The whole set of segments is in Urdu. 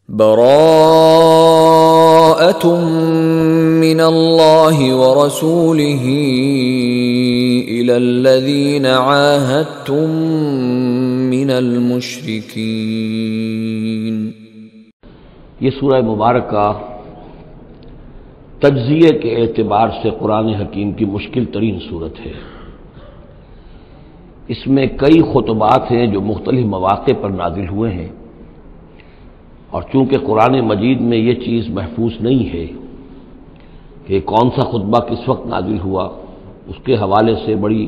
براءۃ من اللہ ورسولہ الی الذین عاہدتم من المشرکین۔ یہ سورہ مبارکہ تجزیے کے اعتبار سے قرآن حکیم کی مشکل ترین صورت ہے۔ اس میں کئی خطبات ہیں جو مختلف مواقع پر نازل ہوئے ہیں، اور چونکہ قرآن مجید میں یہ چیز محفوظ نہیں ہے کہ کون سا خطبہ کس وقت نازل ہوا، اس کے حوالے سے بڑی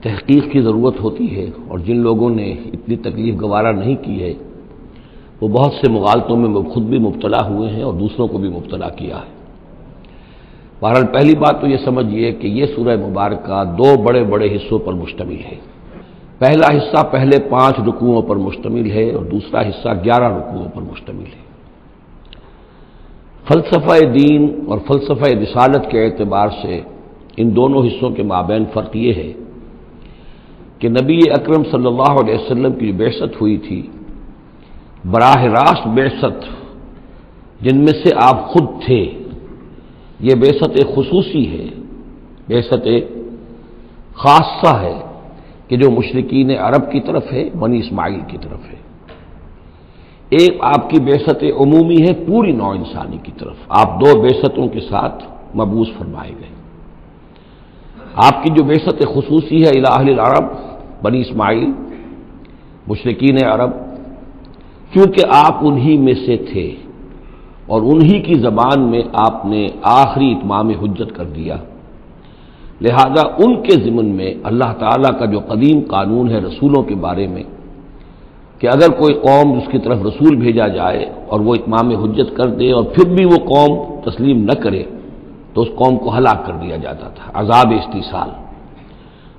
تحقیق کی ضرورت ہوتی ہے، اور جن لوگوں نے اتنی تکلیف گوارا نہیں کی ہے وہ بہت سے مغالطوں میں خود بھی مبتلا ہوئے ہیں اور دوسروں کو بھی مبتلا کیا ہے۔ بہرحال پہلی بات تو یہ سمجھیے کہ یہ سورہ مبارکہ دو بڑے بڑے حصوں پر مشتمل ہے۔ پہلا حصہ پہلے 5 رکوعوں پر مشتمل ہے اور دوسرا حصہ 11 رکوعوں پر مشتمل ہے۔ فلسفہ دین اور فلسفہ رسالت کے اعتبار سے ان دونوں حصوں کے مابین فرق یہ ہے کہ نبی اکرم صلی اللہ علیہ وسلم کی بعثت ہوئی تھی، براہ راست بعثت جن میں سے آپ خود تھے، یہ بعثت خصوصی ہے، بعثت خاصہ ہے کہ جو مشرکین عرب کی طرف ہے، بنی اسماعیل کی طرف ہے۔ ایک آپ کی بعثت عمومی ہے پوری نوع انسانی کی طرف، آپ 2 بعثتوں کے ساتھ مبعوث فرمائے گئے۔ آپ کی جو بعثت خصوصی ہے الی اہل العرب، بنی اسماعیل، مشرکین عرب، چونکہ آپ انہی میں سے تھے اور انہی کی زبان میں آپ نے آخری اتمام حجت کر دیا، لہذا ان کے ضمن میں اللہ تعالیٰ کا جو قدیم قانون ہے رسولوں کے بارے میں کہ اگر کوئی قوم اس کی طرف رسول بھیجا جائے اور وہ اتمام حجت کر دے اور پھر بھی وہ قوم تسلیم نہ کرے تو اس قوم کو ہلاک کر دیا جاتا تھا، عذاب استیصال۔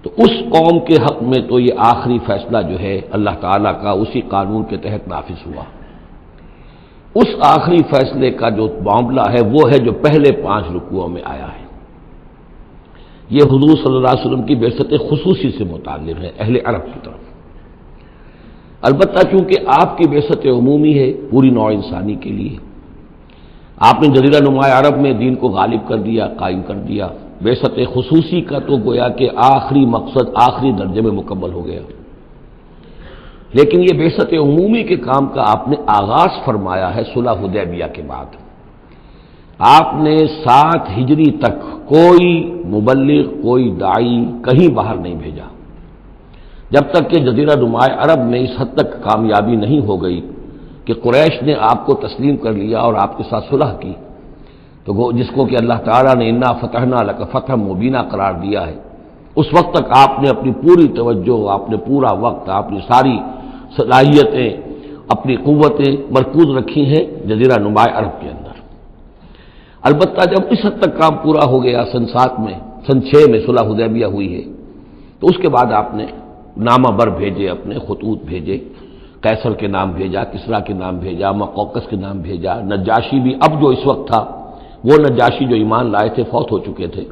تو اس قوم کے حق میں تو یہ آخری فیصلہ جو ہے اللہ تعالیٰ کا اسی قانون کے تحت نافذ ہوا۔ اس آخری فیصلے کا جو معاملہ ہے وہ ہے جو پہلے 5 رکوعوں میں آیا ہے۔ یہ حضور صلی اللہ علیہ وسلم کی بعثت خصوصی سے متعلق ہے اہل عرب کی طرف۔ البتہ چونکہ آپ کی بعثت عمومی ہے پوری نوع انسانی کے لیے، آپ نے جزیرہ نما عرب میں دین کو غالب کر دیا، قائم کر دیا، بعثت خصوصی کا تو گویا کہ آخری مقصد آخری درجے میں مکمل ہو گیا، لیکن یہ بعثت عمومی کے کام کا آپ نے آغاز فرمایا ہے صلح حدیبیہ کے بعد۔ آپ نے 7 ہجری تک کوئی مبلغ، کوئی داعی کہیں باہر نہیں بھیجا، جب تک کہ جزیرہ نما عرب میں اس حد تک کامیابی نہیں ہو گئی کہ قریش نے آپ کو تسلیم کر لیا اور آپ کے ساتھ صلح کی، تو جس کو کہ اللہ تعالیٰ نے انا فتحنا لک فتحا مبینا قرار دیا ہے، اس وقت تک آپ نے اپنی پوری توجہ، آپ نے پورا وقت، اپنی ساری صلاحیتیں، اپنی قوتیں مرکوز رکھی ہیں جزیرہ نما عرب کے اندر۔ البتہ جب اس حد تک کام پورا ہو گیا سن 7 میں، سن 6 میں صلح حدیبیہ ہوئی ہے، تو اس کے بعد آپ نے نامہ بر بھیجے، اپنے خطوط بھیجے، قیصر کے نام بھیجا، کسریٰ کے نام بھیجا، مقوقس کے نام بھیجا، نجاشی بھی اب جو اس وقت تھا، وہ نجاشی جو ایمان لائے تھے فوت ہو چکے تھے،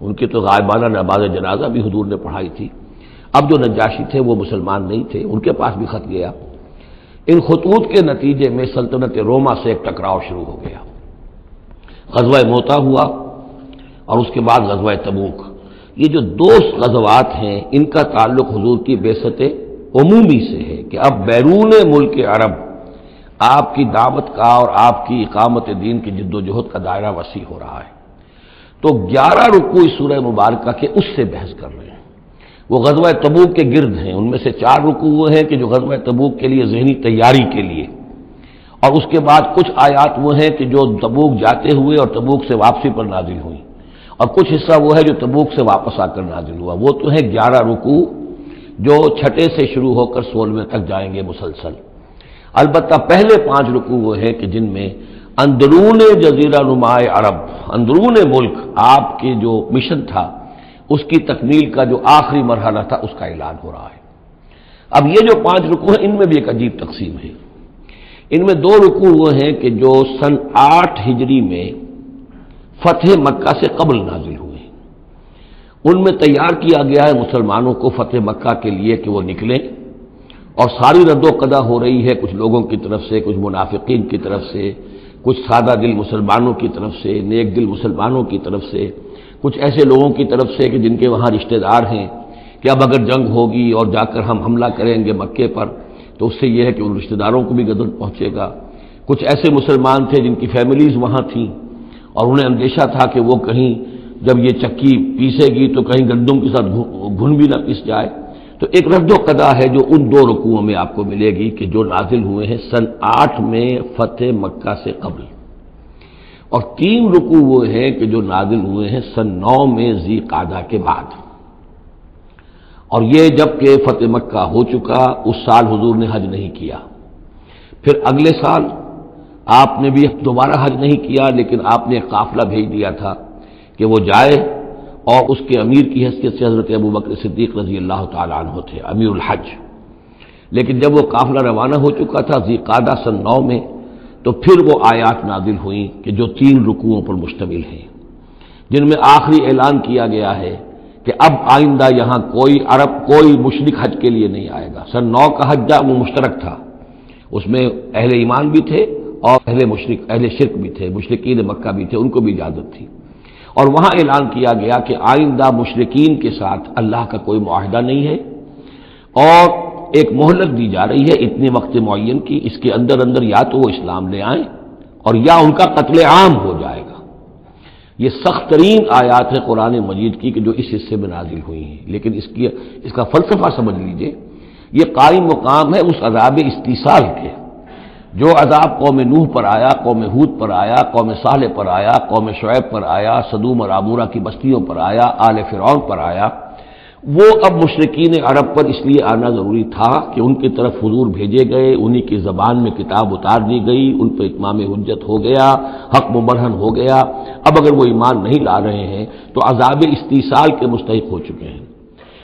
ان کی تو غائبانہ نماز جنازہ بھی حضور نے پڑھائی تھی۔ اب جو نجاشی تھے وہ مسلمان نہیں تھے، ان کے پاس بھی خط گیا۔ ان خطوط کے نتیجے میں سلطنت روما سے ایک ٹکراؤ شروع ہو گیا، غزوہ موتا ہوا اور اس کے بعد غزوہ تبوک۔ یہ جو 2 غزوات ہیں ان کا تعلق حضور کی بعثت عمومی سے ہے کہ اب بیرون ملک عرب آپ کی دعوت کا اور آپ کی اقامت دین کی جد و جہد کا دائرہ وسیع ہو رہا ہے۔ تو 11 رکوع اس سورہ مبارکہ کے اس سے بحث کر رہے ہیں، وہ غزوہ تبوک کے گرد ہیں۔ ان میں سے 4 رکوع وہ ہیں کہ جو غزوہ تبوک کے لیے ذہنی تیاری کے لیے، اور اس کے بعد کچھ آیات وہ ہیں کہ جو تبوک جاتے ہوئے اور تبوک سے واپسی پر نازل ہوئی، اور کچھ حصہ وہ ہے جو تبوک سے واپس آ کر نازل ہوا۔ وہ تو ہے 11 رکوع جو 6 سے شروع ہو کر 16 تک جائیں گے مسلسل۔ البتہ پہلے 5 رکوع وہ ہیں کہ جن میں اندرون جزیرہ نما عرب، اندرون ملک آپ کے جو مشن تھا اس کی تکمیل کا جو آخری مرحلہ تھا اس کا اعلان ہو رہا ہے۔ اب یہ جو 5 رکوع ہیں ان میں بھی ایک عجیب تقسیم ہے۔ ان میں 2 رکوع وہ ہیں کہ جو سن 8 ہجری میں فتح مکہ سے قبل نازل ہوئے، ان میں تیار کیا گیا ہے مسلمانوں کو فتح مکہ کے لیے کہ وہ نکلیں اور ساری رد و قدا ہو رہی ہے کچھ لوگوں کی طرف سے، کچھ منافقین کی طرف سے، کچھ سادہ دل مسلمانوں کی طرف سے، نیک دل مسلمانوں کی طرف سے، کچھ ایسے لوگوں کی طرف سے کہ جن کے وہاں رشتہ دار ہیں کہ اب اگر جنگ ہوگی اور جا کر ہم حملہ کریں گے مکے پر تو اس سے یہ ہے کہ ان رشتہ داروں کو بھی غضب پہنچے گا۔ کچھ ایسے مسلمان تھے جن کی فیملیز وہاں تھیں اور انہیں اندیشہ تھا کہ وہ کہیں جب یہ چکی پیسے گی تو کہیں گندم کے ساتھ گھن بھی نہ پیس جائے۔ تو ایک رد و قدا ہے جو ان 2 رکوعوں میں آپ کو ملے گی کہ جو نازل ہوئے ہیں سن 8 میں فتح مکہ سے قبل، اور 3 رکوع وہ ہیں کہ جو نازل ہوئے ہیں سن 9 میں ذی قعدہ کے بعد۔ اور یہ جب کہ فتح مکہ ہو چکا، اس سال حضور نے حج نہیں کیا، پھر اگلے سال آپ نے بھی دوبارہ حج نہیں کیا، لیکن آپ نے ایک قافلہ بھیج دیا تھا کہ وہ جائے، اور اس کے امیر کی حیثیت سے حضرت ابوبکر صدیق رضی اللہ تعالیٰ عنہ تھے امیر الحج۔ لیکن جب وہ قافلہ روانہ ہو چکا تھا ذی قعدہ سن 9 میں، تو پھر وہ آیات نازل ہوئیں کہ جو 3 رکوعوں پر مشتمل ہیں، جن میں آخری اعلان کیا گیا ہے کہ اب آئندہ یہاں کوئی عرب، کوئی مشرک حج کے لیے نہیں آئے گا۔ سن 9 کا حج وہ مشترک تھا، اس میں اہل ایمان بھی تھے اور اہل شرک بھی تھے، مشرکین مکہ بھی تھے، ان کو بھی اجازت تھی۔ اور وہاں اعلان کیا گیا کہ آئندہ مشرکین کے ساتھ اللہ کا کوئی معاہدہ نہیں ہے، اور ایک مہلت دی جا رہی ہے اتنے وقت معین کی، اس کے اندر یا تو وہ اسلام لے آئیں اور یا ان کا قتل عام ہو جائے گا۔ یہ سخت ترین آیات ہے قرآن مجید کی کہ جو اس حصے میں نازل ہوئی ہیں، لیکن اس کا فلسفہ سمجھ لیجئے، یہ قائم مقام ہے اس عذاب استیصال کے جو عذاب قوم نوح پر آیا، قوم ہود پر آیا، قوم صالح پر آیا، قوم شعیب پر آیا، سدوم اور عمورہ کی بستیوں پر آیا، آل فرعون پر آیا۔ وہ اب مشرکین عرب پر اس لیے آنا ضروری تھا کہ ان کی طرف حضور بھیجے گئے، انہی کی زبان میں کتاب اتار دی گئی، ان پہ اتمام حجت ہو گیا، حق مبرہن ہو گیا۔ اب اگر وہ ایمان نہیں لا رہے ہیں تو عذاب استیصال کے مستحق ہو چکے ہیں۔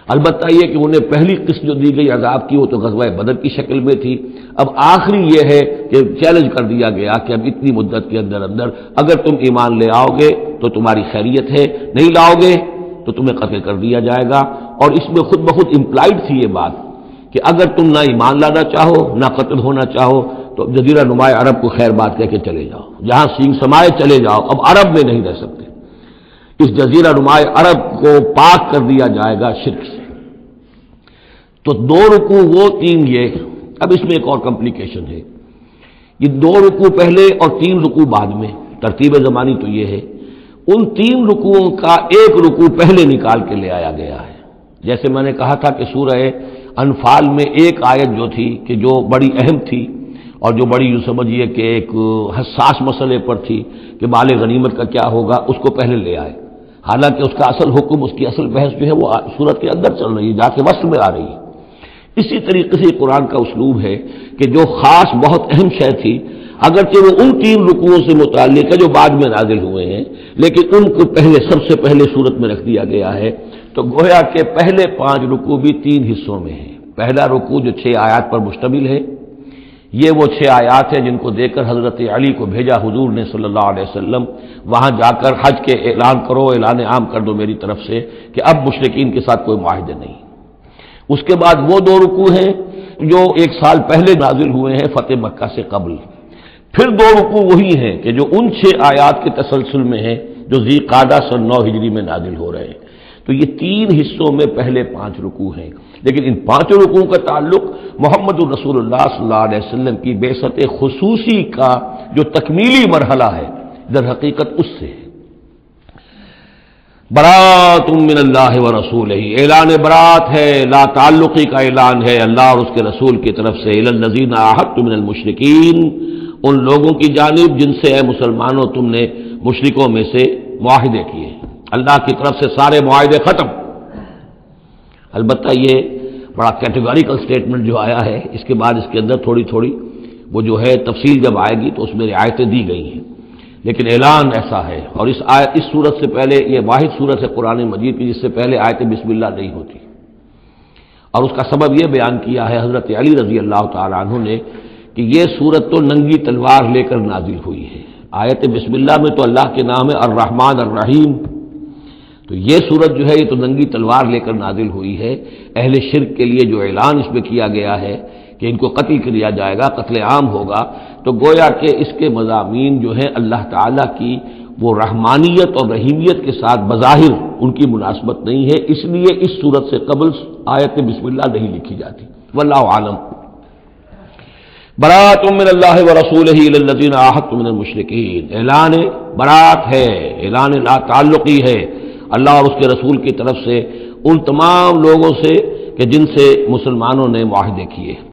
البتہ یہ کہ انہیں پہلی قسط جو دی گئی عذاب کی وہ تو غزوہ بدر کی شکل میں تھی، اب آخری یہ ہے کہ چیلنج کر دیا گیا کہ اب اتنی مدت کے اندر اگر تم ایمان لے آؤ گے تو تمہاری خیریت ہے، نہیں لاؤ گے تو تمہیں قتل کر دیا جائے گا۔ اور اس میں خود بخود امپلائڈ تھی یہ بات کہ اگر تم نہ ایمان لانا چاہو نہ قتل ہونا چاہو تو جزیرہ نمائے عرب کو خیر بات کہہ کے چلے جاؤ، جہاں سینگ سمائے چلے جاؤ، اب عرب میں نہیں رہ سکتے۔ اس جزیرہ نمائے عرب کو پاک کر دیا جائے گا شرک سے۔ تو 2 رکوع وہ 3 یہ، اب اس میں ایک اور کمپلیکیشن ہے، یہ 2 رکوع پہلے اور 3 رکوع بعد میں، ترتیب زمانی تو یہ ہے، ان 3 رکوعوں کا ایک رکوع پہلے نکال کے لے آیا گیا ہے۔ جیسے میں نے کہا تھا کہ سورہ انفال میں ایک آیت جو تھی کہ جو بڑی اہم تھی اور جو بڑی یوں سمجھیے کہ ایک حساس مسئلے پر تھی کہ مال غنیمت کا کیا ہوگا، اس کو پہلے لے آئے، حالانکہ اس کا اصل حکم، اس کی اصل بحث جو ہے وہ سورت کے اندر چل رہی ہے، جا کے وصل میں آ رہی ہے۔ اسی طریقے سے قرآن کا اسلوب ہے کہ جو خاص بہت اہم شے تھی، اگرچہ وہ ان 3 رکوعوں سے متعلق ہے جو بعد میں نازل ہوئے ہیں، لیکن ان کو پہلے سب سے پہلے صورت میں رکھ دیا گیا ہے۔ تو گویا کہ پہلے 5 رکوع بھی 3 حصوں میں ہیں۔ پہلا رکوع جو 6 آیات پر مشتمل ہے، یہ وہ 6 آیات ہیں جن کو دے کر حضرت علی کو بھیجا حضور نے صلی اللہ علیہ وسلم، وہاں جا کر حج کے اعلان کرو، اعلان عام کر دو میری طرف سے کہ اب مشرکین کے ساتھ کوئی معاہدے نہیں۔ اس کے بعد وہ 2 رکوع ہیں جو 1 سال پہلے نازل ہوئے ہیں فتح مکہ سے قبل۔ پھر 2 رکوع وہی ہیں کہ جو ان 6 آیات کے تسلسل میں ہیں جو ذی قعدہ سن 9 ہجری میں نازل ہو رہے ہیں۔ تو یہ 3 حصوں میں پہلے 5 رکوع ہیں، لیکن ان 5 رکوعوں کا تعلق محمد الرسول اللہ صلی اللہ علیہ وسلم کی بعثت خصوصی کا جو تکمیلی مرحلہ ہے در حقیقت اس سے ہے۔ برات من اللہ ورسولہ، اعلان برات ہے، لا تعلقی کا اعلان ہے اللہ اور اس کے رسول کی طرف سے، الی الذین عاہدتم من المشرکین، ان لوگوں کی جانب جن سے اے مسلمانوں تم نے مشرکوں میں سے معاہدے کیے، اللہ کی طرف سے سارے معاہدے ختم۔ البتہ یہ بڑا کیٹیگوریکل سٹیٹمنٹ جو آیا ہے، اس کے بعد اس کے اندر تھوڑی تھوڑی وہ جو ہے تفصیل جب آئے گی تو اس میں رعایتیں دی گئی ہیں، لیکن اعلان ایسا ہے۔ اور اس صورت سے پہلے یہ واحد صورت ہے قرآن مجید کی جس سے پہلے آیت بسم اللہ نہیں ہوتی، اور اس کا سبب یہ بیان کیا ہے حضرت علی رضی اللہ تعالیٰ عنہ نے کہ یہ صورت تو ننگی تلوار لے کر نازل ہوئی ہے۔ آیت بسم اللہ میں تو اللہ کے نام ہے الرحمن الرحیم، تو یہ صورت جو ہے یہ تو ننگی تلوار لے کر نازل ہوئی ہے۔ اہل شرک کے لیے جو اعلان اس میں کیا گیا ہے کہ ان کو قتل کیا جائے گا، قتل عام ہوگا، تو گویا کہ اس کے مضامین جو ہیں اللہ تعالیٰ کی وہ رحمانیت اور رحیمیت کے ساتھ بظاہر ان کی مناسبت نہیں ہے، اس لیے اس صورت سے قبل آیت بسم اللہ نہیں لکھی جاتی۔ واللہ عالم۔ برات من اللہ ورسولہ الی الذین عاہدتم من المشرکین، اعلان برات ہے، اعلان لا تعلقی ہے اللہ اور اس کے رسول کی طرف سے ان تمام لوگوں سے کہ جن سے مسلمانوں نے معاہدے کیے۔